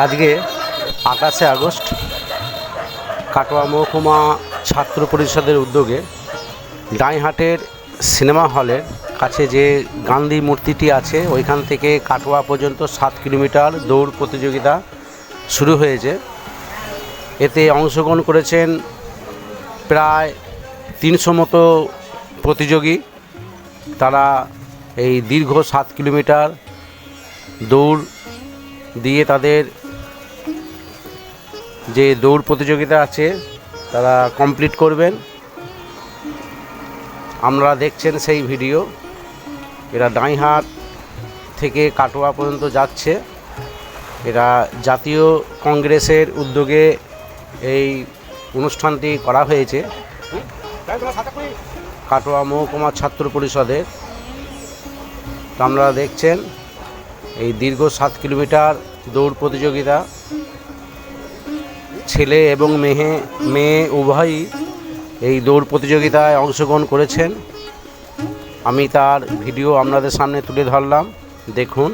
আজকে 28শে আগস্ট কাটোয়া মহকুমা ছাত্র পরিষদের উদ্যোগে ডাইহাটের সিনেমা হলের কাছে যে গান্ধী মূর্তিটি আছে ওইখান থেকে কাটোয়া পর্যন্ত 7 কিলোমিটার দৌড় প্রতিযোগিতা শুরু হয়েছে। এতে অংশগ্রহণ করেছেন প্রায় 300 মতো প্রতিযোগী। তারা এই দীর্ঘ 7 কিলোমিটার দৌড় দিয়ে তাদের যে দৌড় প্রতিযোগিতা আছে তারা কমপ্লিট করবেন। আমরা দেখছেন সেই ভিডিও। এরা ডাইহাট থেকে কাটোয়া পর্যন্ত যাচ্ছে। এরা জাতীয় কংগ্রেসের উদ্যোগে এই অনুষ্ঠানটি করা হয়েছে কাটোয়া মহকুমা ছাত্র পরিষদের। আপনারা দেখছেন এই দীর্ঘ 7 কিলোমিটার দৌড় প্রতিযোগিতা। ছেলে এবং মেয়ে উভয়ই এই দৌড় প্রতিযোগিতায় অংশগ্রহণ করেছেন। আমি তার ভিডিও আপনাদের সামনে তুলে ধরলাম, দেখুন।